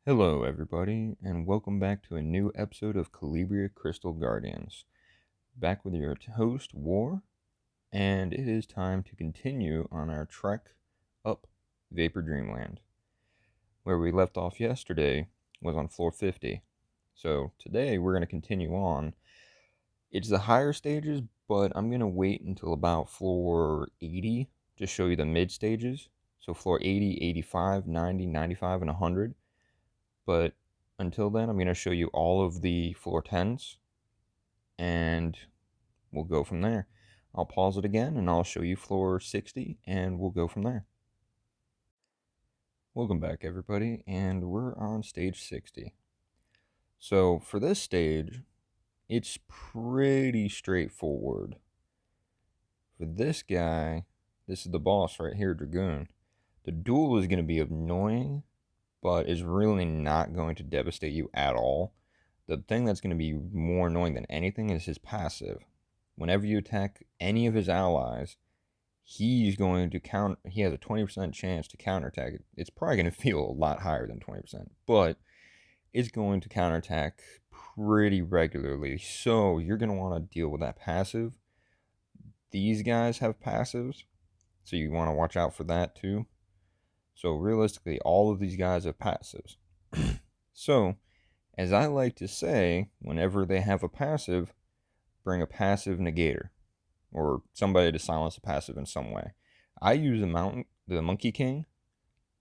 Hello, everybody, and welcome back to a new episode of Calibria Crystal Guardians. Back with your host, War, and it is time to continue on our trek up Vapor Dreamland. Where we left off yesterday was on floor 50. So today we're going to continue on. It's the higher stages, but I'm going to wait until about floor 80 to show you the mid stages. So floor 80, 85, 90, 95, and 100. But until then, I'm going to show you all of the floor 10s, and we'll go from there. I'll pause it again, and I'll show you floor 60, and we'll go from there. Welcome back, everybody, and we're on stage 60. So for this stage, it's pretty straightforward. For this guy, this is the boss right here, Dragoon. The duel is going to be annoying, but is really not going to devastate you at all. The thing that's going to be more annoying than anything is his passive. Whenever you attack any of his allies, he's going to he has a 20% chance to counterattack it. It's probably going to feel a lot higher than 20%, but it's going to counterattack pretty regularly. So you're going to want to deal with that passive. These guys have passives, so you want to watch out for that too. So realistically, all of these guys have passives. So, as I like to say, whenever they have a passive, bring a passive negator, or somebody to silence a passive in some way. I use the Monkey King,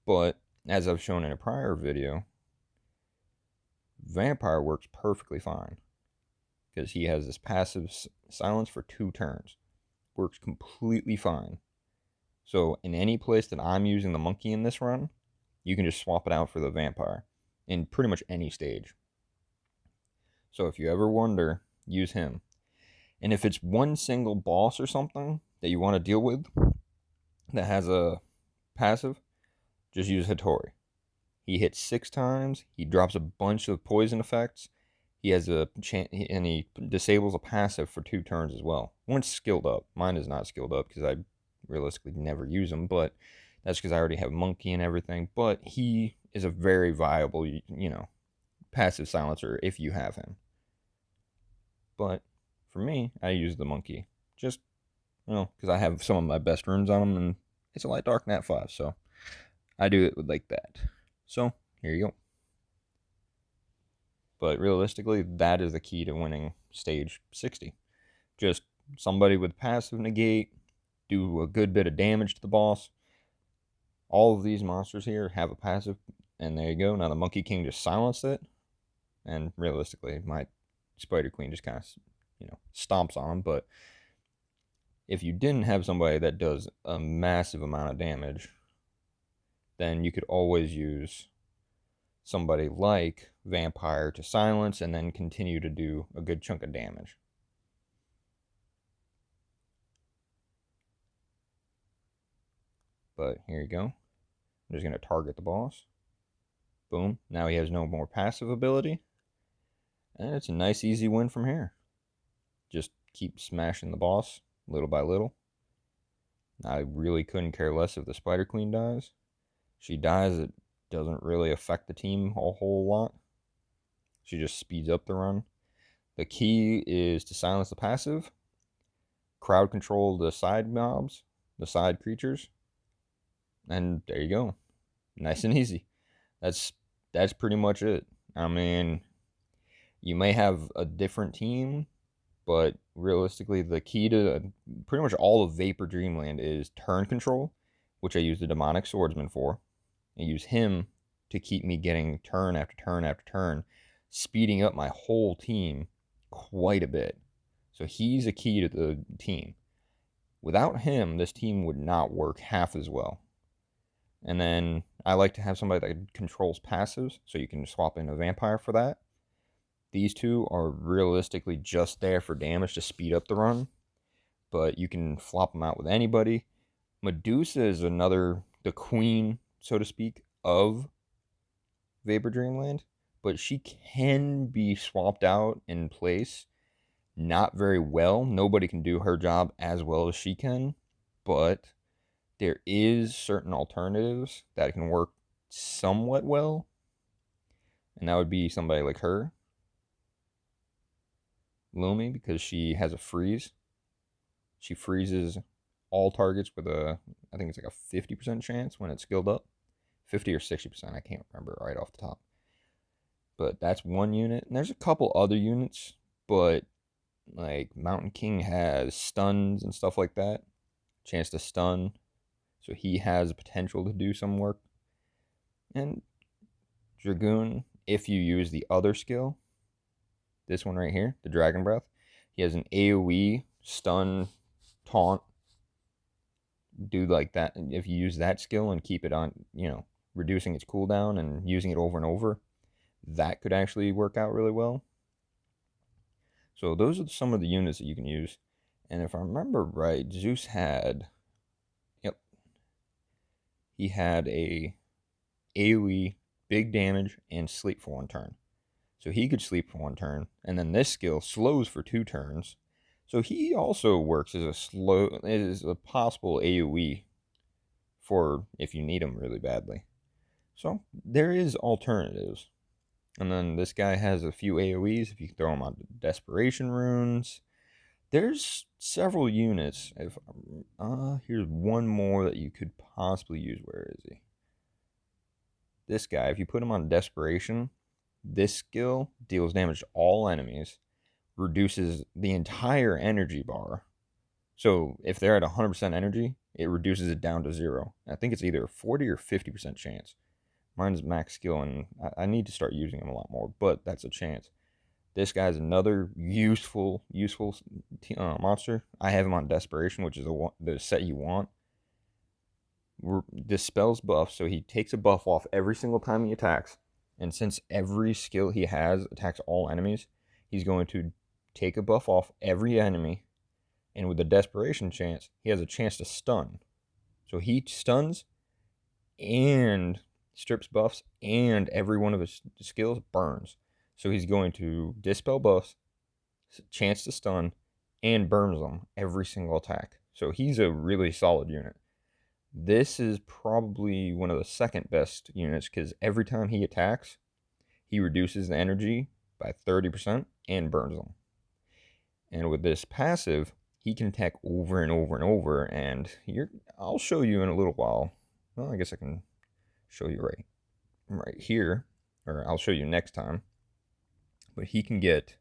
but as I've shown in a prior video, Vampire works perfectly fine because he has this passive silence for 2 turns. Works completely fine. So in any place that I'm using the monkey in this run, you can just swap it out for the vampire in pretty much any stage. So if you ever wonder, use him. And if it's one single boss or something that you want to deal with that has a passive, just use Hattori. He hits 6 times, he drops a bunch of poison effects, he has and he disables a passive for 2 turns as well. Once skilled up. Mine is not skilled up because I realistically never use him, but that's because I already have monkey and everything. But he is a very viable, passive silencer if you have him. But for me, I use the monkey. Just, because I have some of my best runes on him, and it's a light dark nat 5, so I do it like that. So, here you go. But realistically, that is the key to winning stage 60. Just somebody with passive negate, do a good bit of damage to the boss. All of these monsters here have a passive, and there you go. Now the Monkey King just silenced it, and realistically, my Spider Queen just kind of, stomps on him. But if you didn't have somebody that does a massive amount of damage, then you could always use somebody like Vampire to silence and then continue to do a good chunk of damage. But here you go. I'm just going to target the boss. Boom. Now he has no more passive ability. And it's a nice, easy win from here. Just keep smashing the boss little by little. I really couldn't care less if the Spider Queen dies. She dies, it doesn't really affect the team a whole lot. She just speeds up the run. The key is to silence the passive, crowd control the side mobs, the side creatures, and there you go. Nice and easy. That's pretty much it. I mean, you may have a different team, but realistically, the key to pretty much all of Vapor Dreamland is turn control, which I use the Demonic Swordsman for. I use him to keep me getting turn after turn after turn, speeding up my whole team quite a bit. So he's a key to the team. Without him, this team would not work half as well. And then I like to have somebody that controls passives, so you can swap in a vampire for that. These two are realistically just there for damage to speed up the run, but you can flop them out with anybody. Medusa is the queen, so to speak, of Vapor Dreamland, but she can be swapped out in place. Not very well. Nobody can do her job as well as she can, but there is certain alternatives that can work somewhat well. And that would be somebody like her, Lumi, because she has a freeze. She freezes all targets with I think it's like a 50% chance when it's skilled up. 50 or 60%, I can't remember right off the top. But that's one unit. And there's a couple other units, but like Mountain King has stuns and stuff like that. Chance to stun. So he has potential to do some work. And Dragoon, if you use the other skill, this one right here, the Dragon Breath, he has an AoE stun taunt. Do like that. If you use that skill and keep it on, reducing its cooldown and using it over and over, that could actually work out really well. So those are some of the units that you can use. And if I remember right, Zeus had, he had a AoE, big damage, and sleep for one turn. So he could sleep for one turn, and then this skill slows for 2 turns. So he also works as a possible AoE for if you need him really badly. So there is alternatives. And then this guy has a few AoEs if you throw him on Desperation Runes. There's several units. Here's one more that you could possibly use. Where is he? This guy, if you put him on Desperation, this skill deals damage to all enemies, reduces the entire energy bar. So if they're at 100% energy, it reduces it down to 0. I think it's either a 40 or 50% chance. Mine's max skill, and I need to start using him a lot more, but that's a chance. This guy's another useful monster. I have him on Desperation, which is the set you want. Dispels buffs, so he takes a buff off every single time he attacks. And since every skill he has attacks all enemies, he's going to take a buff off every enemy. And with the Desperation chance, he has a chance to stun. So he stuns and strips buffs, and every one of his skills burns. So he's going to dispel buffs, chance to stun, and burns them every single attack. So he's a really solid unit. This is probably one of the second best units because every time he attacks, he reduces the energy by 30% and burns them. And with this passive, he can attack over and over and over. And I'll show you in a little while. Well, I guess I can show you right here, or I'll show you next time. But he can get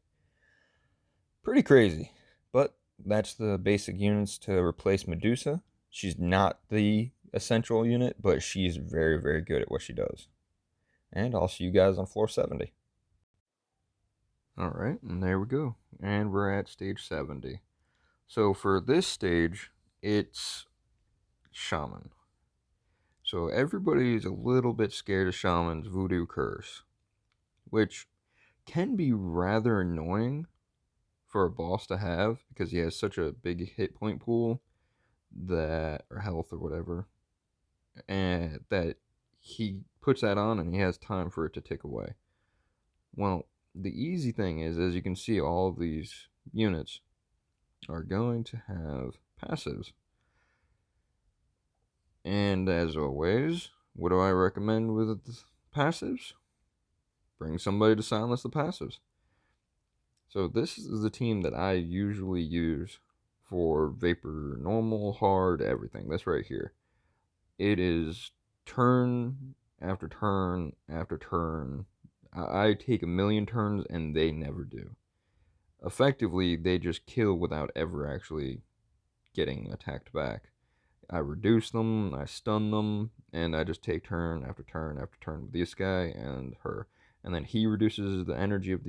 pretty crazy. But that's the basic units to replace Medusa. She's not the essential unit, but she's very, very good at what she does. And I'll see you guys on floor 70. Alright, and there we go. And we're at stage 70. So for this stage, it's Shaman. So everybody's a little bit scared of Shaman's Voodoo Curse, which can be rather annoying for a boss to have because he has such a big hit point pool or health or whatever, and that he puts that on and he has time for it to tick away. Well, the easy thing is, as you can see, all of these units are going to have passives. And as always, what do I recommend with the passives? Bring somebody to silence the passives. So this is the team that I usually use for Vapor, normal, hard, everything. That's right here. It is turn after turn after turn. I take a million turns and they never do. Effectively, they just kill without ever actually getting attacked back. I reduce them, I stun them, and I just take turn after turn after turn with this guy and her. And then he reduces the energy of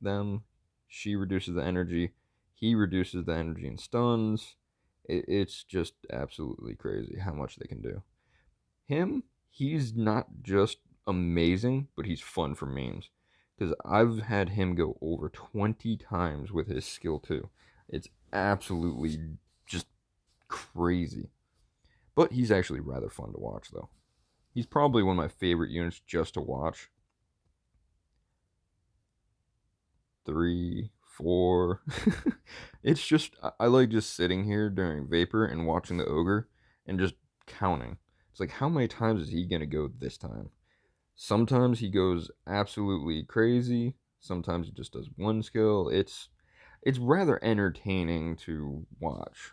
them, she reduces the energy, he reduces the energy and stuns. It's just absolutely crazy how much they can do. He's not just amazing, but he's fun for memes. Because I've had him go over 20 times with his skill too. It's absolutely just crazy. But he's actually rather fun to watch, though. He's probably one of my favorite units just to watch. 3, 4. It's just, I like just sitting here during Vapor and watching the Ogre and just counting. It's like, how many times is he going to go this time? Sometimes he goes absolutely crazy. Sometimes he just does one skill. It's rather entertaining to watch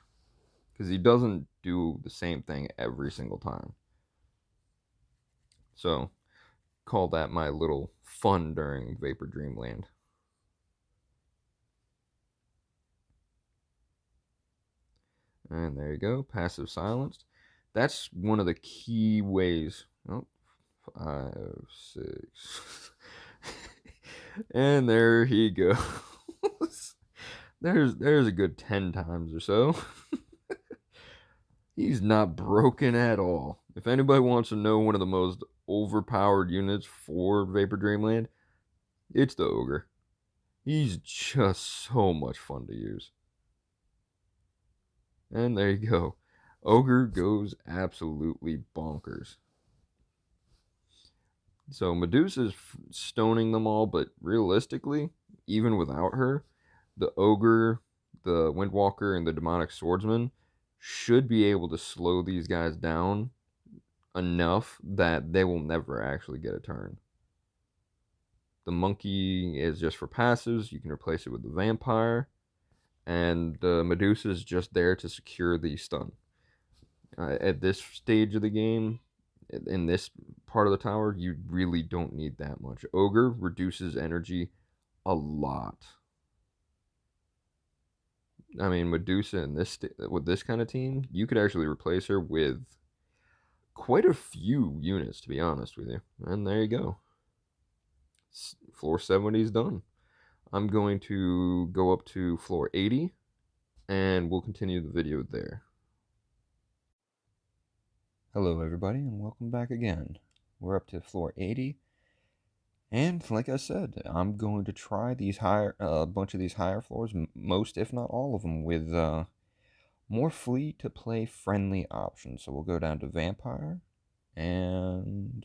because he doesn't do the same thing every single time. So call that my little fun during Vapor Dreamland. And there you go, passive silenced. That's one of the key ways. Oh, 5, 6. And there he goes. There's a good 10 times or so. He's not broken at all. If anybody wants to know one of the most overpowered units for Vapor Dreamland, it's the Ogre. He's just so much fun to use. And there you go. Ogre goes absolutely bonkers. So Medusa's stoning them all, but realistically, even without her, the Ogre, the Windwalker, and the Demonic Swordsman should be able to slow these guys down enough that they will never actually get a turn. The Monkey is just for passives. You can replace it with the Vampire. And the Medusa is just there to secure the stun. At this stage of the game, in this part of the tower, you really don't need that much. Ogre reduces energy a lot. I mean, Medusa in this with this kind of team, you could actually replace her with quite a few units, to be honest with you. And there you go. Floor 70 is done. I'm going to go up to floor 80, and we'll continue the video there. Hello everybody, and welcome back again. We're up to floor 80, and like I said, I'm going to try these a bunch of these higher floors, most if not all of them, with more free to play friendly options. So we'll go down to Vampire and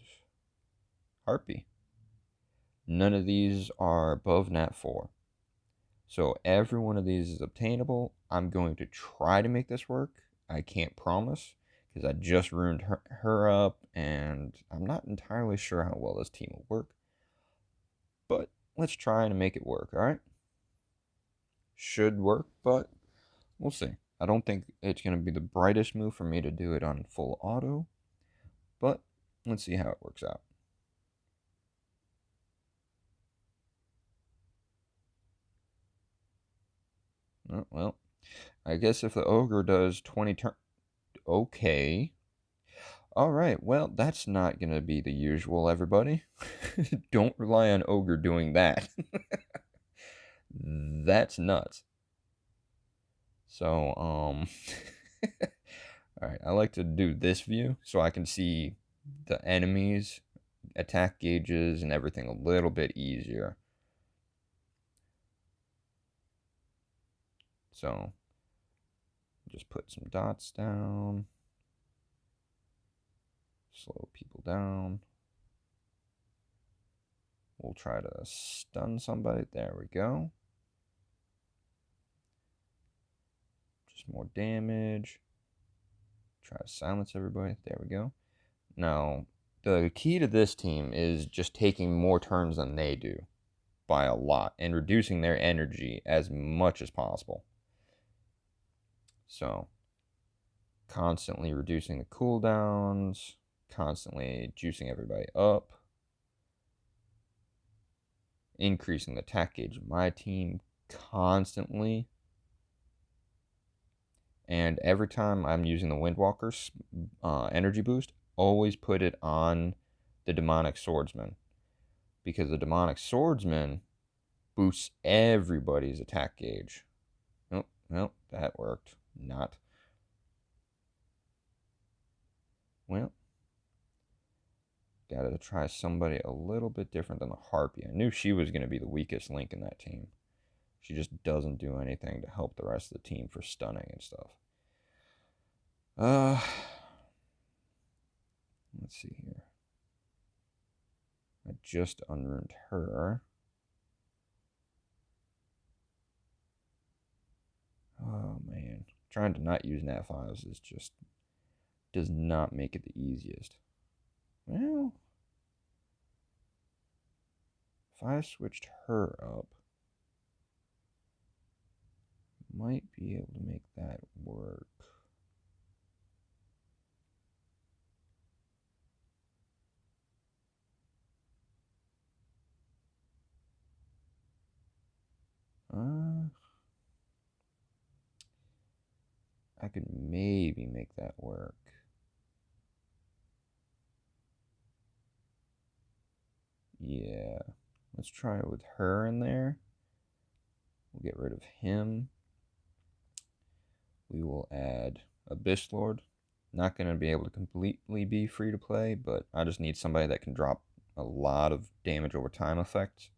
Harpy. None of these are above Nat 4. So every one of these is obtainable. I'm going to try to make this work. I can't promise, because I just ruined her up, and I'm not entirely sure how well this team will work. But let's try and make it work, alright? Should work, but we'll see. I don't think it's going to be the brightest move for me to do it on full auto, but let's see how it works out. Oh, well, I guess if the Ogre does 20 turns... Okay. Alright, well, that's not going to be the usual, everybody. Don't rely on Ogre doing that. That's nuts. So, alright, I like to do this view so I can see the enemies, attack gauges, and everything a little bit easier. So, just put some dots down. Slow people down. We'll try to stun somebody. There we go. Just more damage. Try to silence everybody. There we go. Now, the key to this team is just taking more turns than they do by a lot and reducing their energy as much as possible. So, constantly reducing the cooldowns, constantly juicing everybody up, increasing the attack gauge of my team constantly. And every time I'm using the Windwalker's energy boost, always put it on the Demonic Swordsman, because the Demonic Swordsman boosts everybody's attack gauge. Oh, well, that worked. Not. Well, gotta try somebody a little bit different than the Harpy. I knew she was going to be the weakest link in that team. She just doesn't do anything to help the rest of the team for stunning and stuff. Let's see here. I just unruined her. Oh man, trying to not use Nat 5s is just does not make it the easiest. Well, If I switched her up, might be able to make that work. I could maybe make that work. Yeah. Let's try it with her in there. We'll get rid of him. We will add Abyss Lord. Not going to be able to completely be free to play, but I just need somebody that can drop a lot of damage over time effects.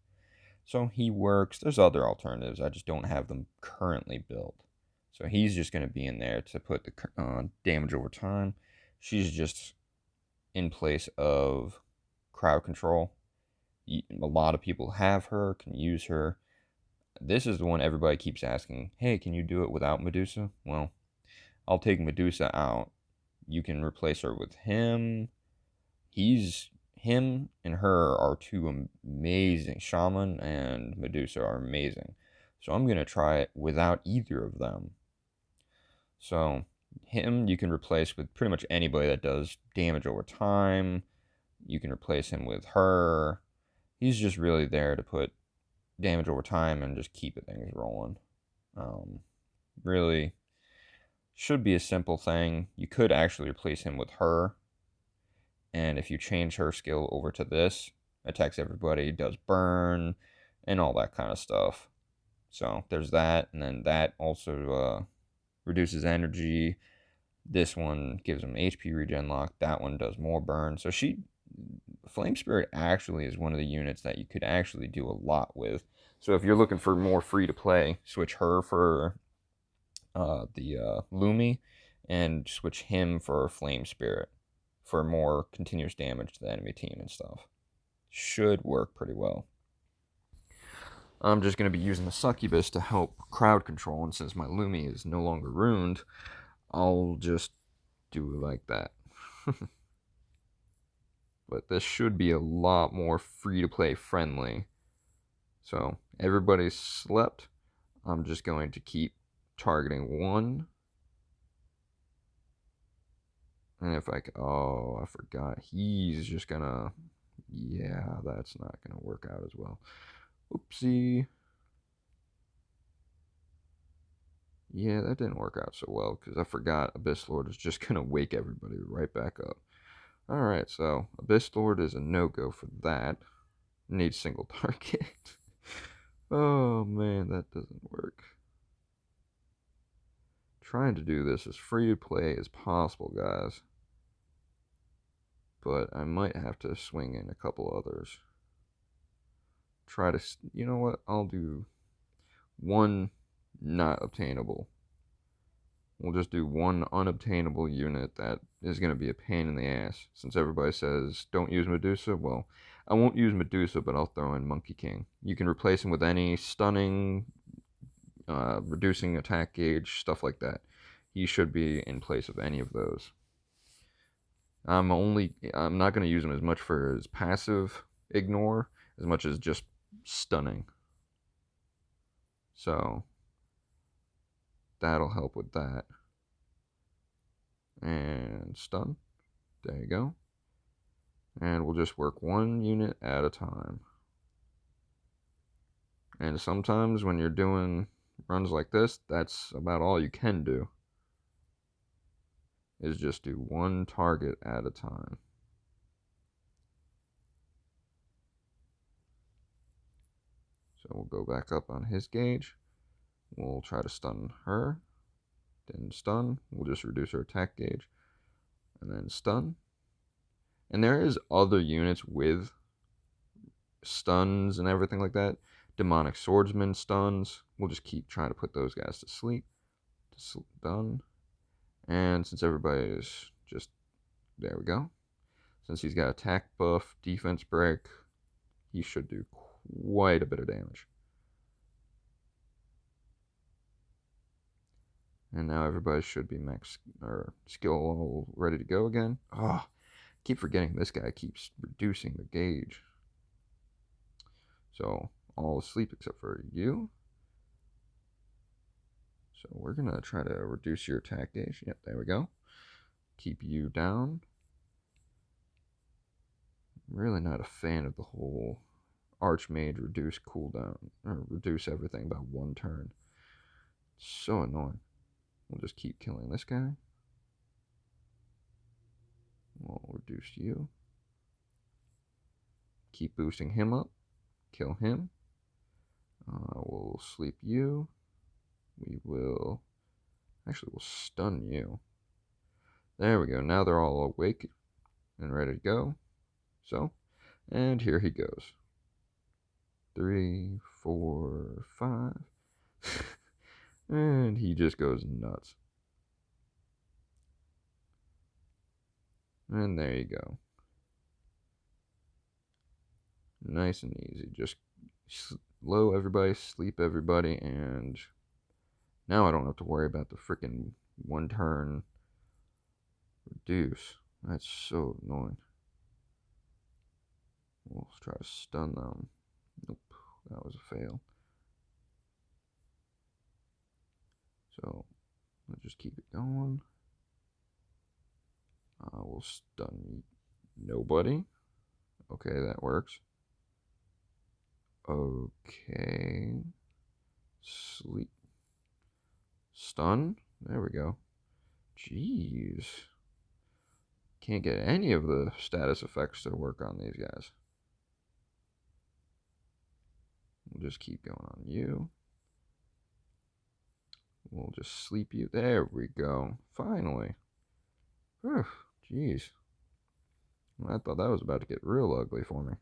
So he works. There's other alternatives. I just don't have them currently built. So he's just going to be in there to put the damage over time. She's just in place of crowd control. A lot of people have her, can use her. This is the one everybody keeps asking, hey, can you do it without Medusa? Well, I'll take Medusa out. You can replace her with him. Him and her are two amazing. Shaman and Medusa are amazing. So I'm going to try it without either of them. So him you can replace with pretty much anybody that does damage over time. You can replace him with her. He's just really there to put damage over time and just keep things rolling. Really should be a simple thing. You could actually replace him with her. And if you change her skill over to this, attacks everybody, does burn, and all that kind of stuff. So there's that. And then that also reduces energy. This one gives him HP regen lock. That one does more burn. So Flame Spirit actually is one of the units that you could actually do a lot with. So if you're looking for more free to play, switch her for the Lumi, and switch him for Flame Spirit for more continuous damage to the enemy team and stuff. Should work pretty well. I'm just going to be using the Succubus to help crowd control, and since my Lumi is no longer ruined, I'll just do it like that. But this should be a lot more free-to-play friendly. So, everybody's slept. I'm just going to keep targeting one. And if I... Oh, I forgot. He's just gonna... Yeah, that's not gonna work out as well. Oopsie. Yeah, that didn't work out so well, because I forgot Abyss Lord is just gonna wake everybody right back up. Alright, so Abyss Lord is a no-go for that. Needs single target. Oh man, that doesn't work. Trying to do this as free to play as possible, guys. But I might have to swing in a couple others. Try to, you know what? I'll do one not obtainable. We'll just do one unobtainable unit that is going to be a pain in the ass. Since everybody says don't use Medusa, well, I won't use Medusa, but I'll throw in Monkey King. You can replace him with any stunning, reducing attack gauge, stuff like that. He should be in place of any of those. I'm not going to use him as much for his passive ignore as much as just stunning. So that'll help with that. And stun. There you go. And we'll just work one unit at a time. And sometimes when you're doing runs like this, that's about all you can do. Is just do one target at a time. So we'll go back up on his gauge. We'll try to stun her. Then stun. We'll just reduce her attack gauge. And then stun. And there is other units with stuns and everything like that. Demonic Swordsman stuns. We'll just keep trying to put those guys to sleep. Done. And since everybody is just... There we go. Since he's got attack buff, defense break, he should do quite a bit of damage. And now everybody should be max or skill ready to go again. Oh, keep forgetting this guy keeps reducing the gauge. So all asleep except for you. So we're going to try to reduce your attack gauge. Yep, there we go. Keep you down. I'm really not a fan of the whole Archmage reduce cooldown, or reduce everything by 1 turn. It's so annoying. We'll just keep killing this guy. We'll reduce you. Keep boosting him up. Kill him. We'll sleep you. We'll stun you. There we go. Now they're all awake and ready to go. So, and here he goes. 3, 4, 5. And he just goes nuts. And there you go. Nice and easy. Just low everybody, sleep everybody, and now I don't have to worry about the freaking 1 turn reduce. That's so annoying. We'll try to stun them. Nope, that was a fail. So let's just keep it going. We'll stun nobody. Okay, that works. Okay. Sleep. Stun. There we go. Jeez. Can't get any of the status effects to work on these guys. We'll just keep going on you. We'll just sleep you. There we go. Finally. Whew. Jeez. I thought that was about to get real ugly for me.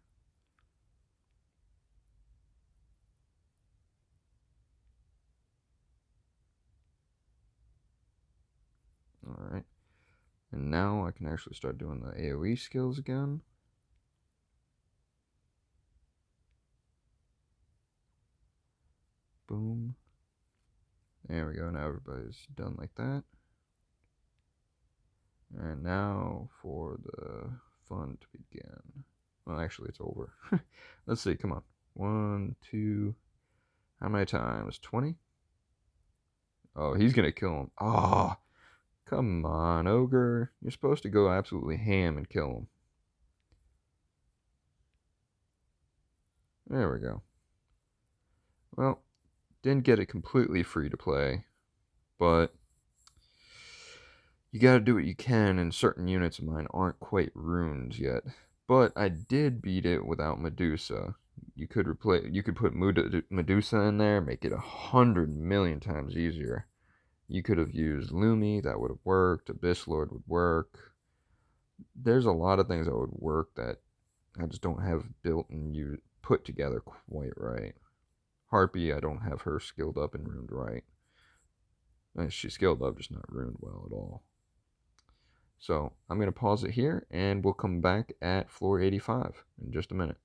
Alright. And now I can actually start doing the AoE skills again. Boom. There we go. Now everybody's done like that. And now for the fun to begin. Well, actually, it's over. Let's see. Come on. 1, 2. How many times? 20? Oh, he's going to kill him. Oh, come on, Ogre. You're supposed to go absolutely ham and kill him. There we go. Well, didn't get it completely free to play, but you gotta do what you can, and certain units of mine aren't quite ruined yet. But I did beat it without Medusa. You could put Medusa in there, make it 100 million times easier. You could have used Lumi, that would have worked. Abyss Lord would work. There's a lot of things that would work that I just don't have built and put together quite right. Harpy, I don't have her skilled up and ruined right. She's skilled up, just not ruined well at all. So I'm going to pause it here, and we'll come back at floor 85 in just a minute.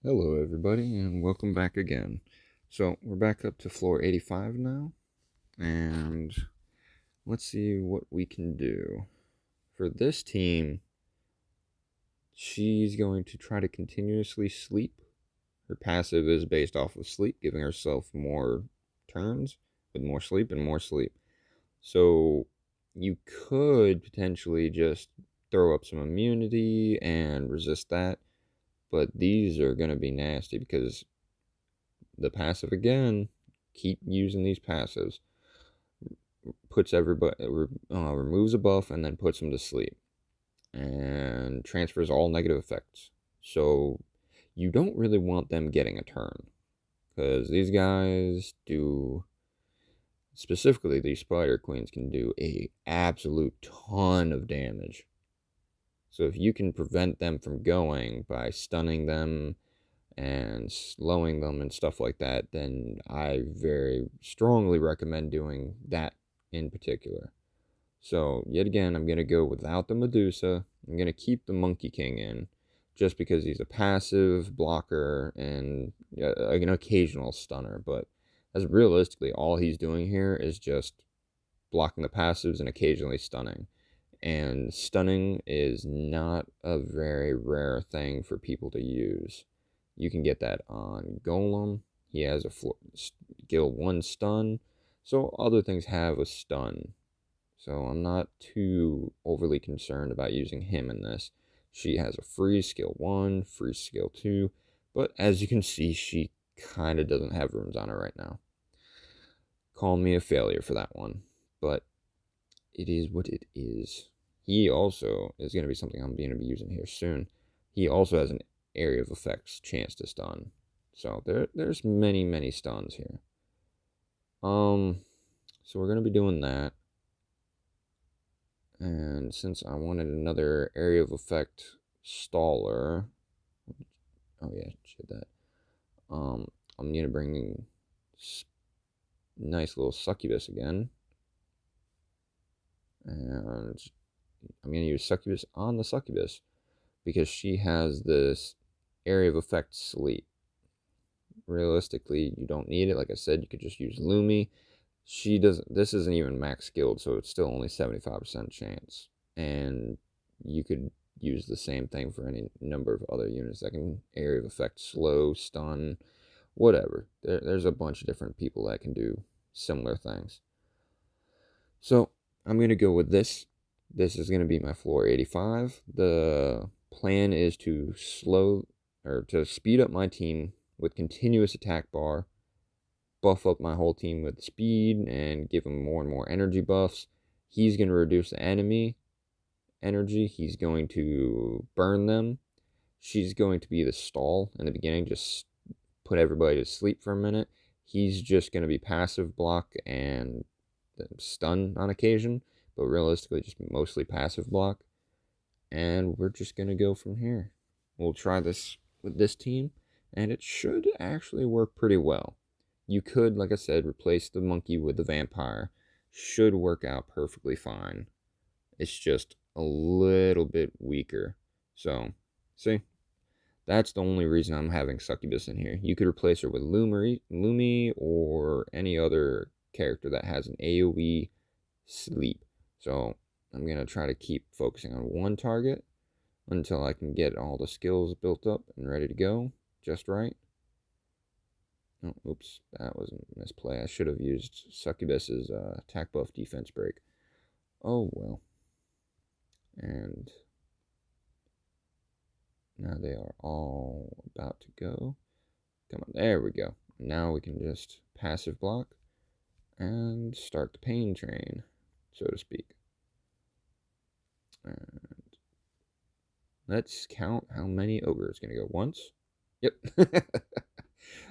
Hello, everybody, and welcome back again. So we're back up to floor 85 now, and let's see what we can do. For this team, she's going to try to continuously sleep. Her passive is based off of sleep, giving herself more turns with more sleep and more sleep. So you could potentially just throw up some immunity and resist that, but these are going to be nasty because the passive, again, keep using these passives, puts everybody, removes a buff and then puts them to sleep and transfers all negative effects. So you don't really want them getting a turn, because these guys do, specifically these Spider Queens, can do a absolute ton of damage. So if you can prevent them from going by stunning them and slowing them and stuff like that, then I very strongly recommend doing that in particular. So yet again, I'm going to go without the Medusa. I'm going to keep the Monkey King in, just because he's a passive blocker and an occasional stunner. But as realistically, all he's doing here is just blocking the passives and occasionally stunning. And stunning is not a very rare thing for people to use. You can get that on Golem. He has a skill 1 stun. So other things have a stun. So I'm not too overly concerned about using him in this. She has a free skill 1, free skill 2. But as you can see, she kind of doesn't have runes on her right now. Call me a failure for that one. But it is what it is. He also is going to be something I'm going to be using here soon. He also has an area of effects chance to stun. So there's many stuns here. So we're going to be doing that. And since I wanted another area of effect staller, oh yeah, shit that. I'm going to bring in nice little succubus again. And I'm going to use succubus on the succubus because she has this area of effect sleep. Realistically, you don't need it. Like I said, you could just use Lumi. She doesn't. This isn't even max skilled, so it's still only 75% chance. And you could use the same thing for any number of other units that can area of effect, slow, stun, whatever. There's a bunch of different people that can do similar things. So I'm gonna go with this. This is gonna be my floor 85. The plan is to speed up my team with continuous attack bar, buff up my whole team with speed, and give him more and more energy buffs. He's gonna reduce the enemy energy. He's going to burn them. She's going to be the stall in the beginning, just put everybody to sleep for a minute. He's just going to be passive block and stun on occasion, but realistically just mostly passive block. And we're just going to go from here. We'll try this with this team, and it should actually work pretty well. You could, like I said, replace the monkey with the vampire. Should work out perfectly fine. It's just a little bit weaker. So, see, that's the only reason I'm having Succubus in here. You could replace her with Lumi or any other character that has an AoE sleep. So I'm going to try to keep focusing on one target until I can get all the skills built up and ready to go just right. Oh, oops, that was a misplay. I should have used Succubus's attack buff defense break. Oh well. And now they are all about to go. Come on, there we go. Now we can just passive block and start the pain train, so to speak. And let's count how many ogres. Gonna go once. Yep.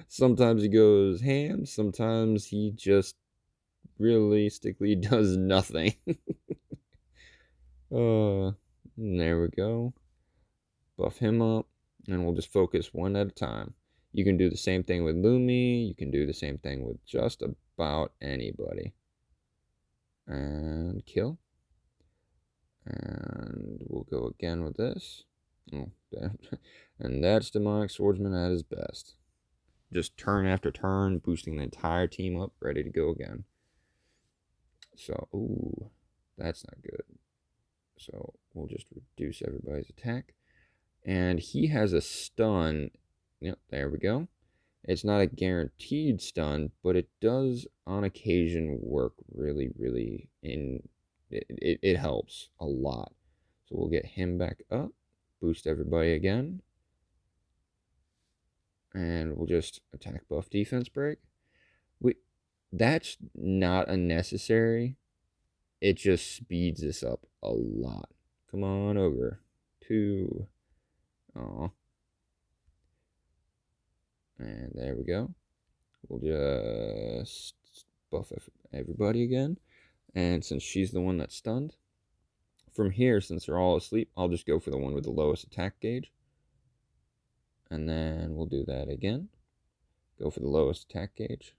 Sometimes he goes ham, sometimes he just realistically does nothing. There we go. Buff him up, and we'll just focus one at a time. You can do the same thing with Lumi. You can do the same thing with just about anybody. And kill. And we'll go again with this. Oh, and that's Demonic Swordsman at his best. Just turn after turn, boosting the entire team up, ready to go again. So, ooh, that's not good. So we'll just reduce everybody's attack. And he has a stun. Yep, there we go. It's not a guaranteed stun, but it does on occasion work really it helps a lot. So we'll get him back up, boost everybody again, and we'll just attack buff defense break. That's not unnecessary. It just speeds this up a lot. Come on over. 2. Aw. And there we go. We'll just buff everybody again. And since she's the one that's stunned, from here, since they're all asleep, I'll just go for the one with the lowest attack gauge. And then we'll do that again. Go for the lowest attack gauge.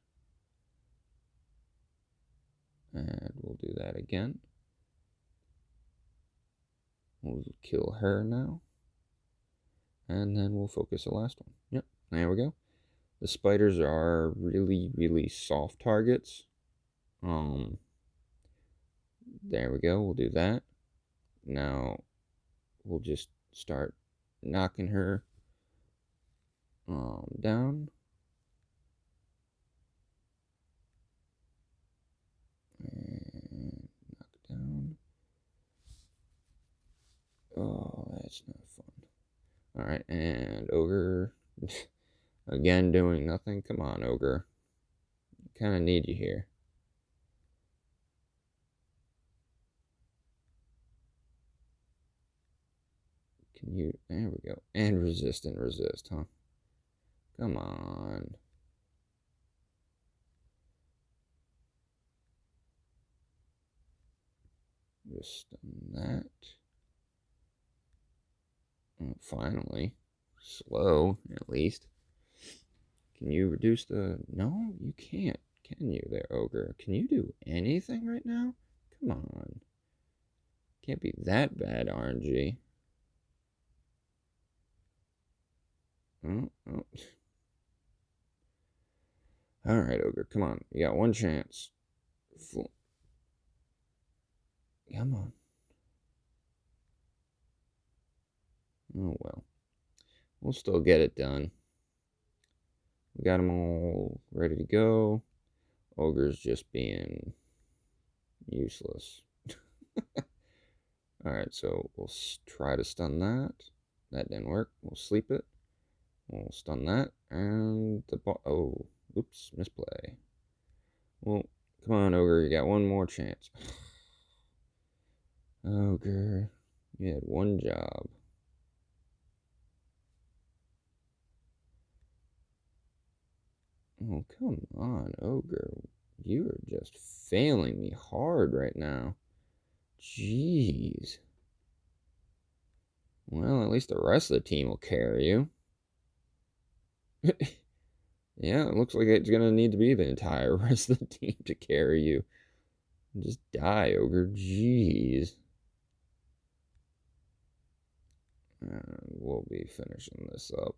And we'll do that again. We'll kill her now. And then we'll focus the last one. Yep, there we go. The spiders are really soft targets. There we go. We'll do that. Now we'll just start knocking her One down. And knock down. Oh, that's not fun. Alright, and Ogre. Again, doing nothing. Come on, Ogre. Kind of need you here. Can you... There we go. And resist and resist, huh? Come on. Just stun that. Oh, finally. Slow, at least. Can you reduce the... No, you can't. Can you there, Ogre? Can you do anything right now? Come on. Can't be that bad, RNG. Oh, oh. Alright, Ogre, come on. You got one chance. Come on. Oh, well. We'll still get it done. We got them all ready to go. Ogre's just being useless. Alright, so we'll try to stun that. That didn't work. We'll sleep it. We'll stun that. And the ball. Oh, oops, misplay. Well, come on, Ogre. You got one more chance. Ogre, you had one job. Oh, come on, Ogre. You are just failing me hard right now. Jeez. Well, at least the rest of the team will carry you. Yeah, it looks like it's going to need to be the entire rest of the team to carry you. Just die, Ogre. Jeez. And we'll be finishing this up.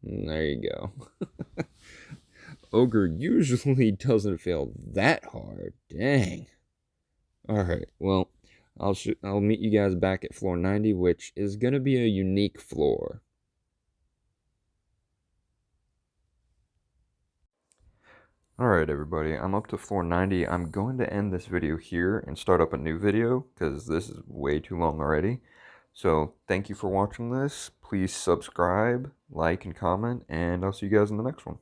There you go. Ogre usually doesn't fail that hard. Dang. Alright, well, I'll meet you guys back at floor 90, which is going to be a unique floor. Alright everybody, I'm up to floor 90. I'm going to end this video here and start up a new video because this is way too long already. So thank you for watching this. Please subscribe, like, and comment, and I'll see you guys in the next one.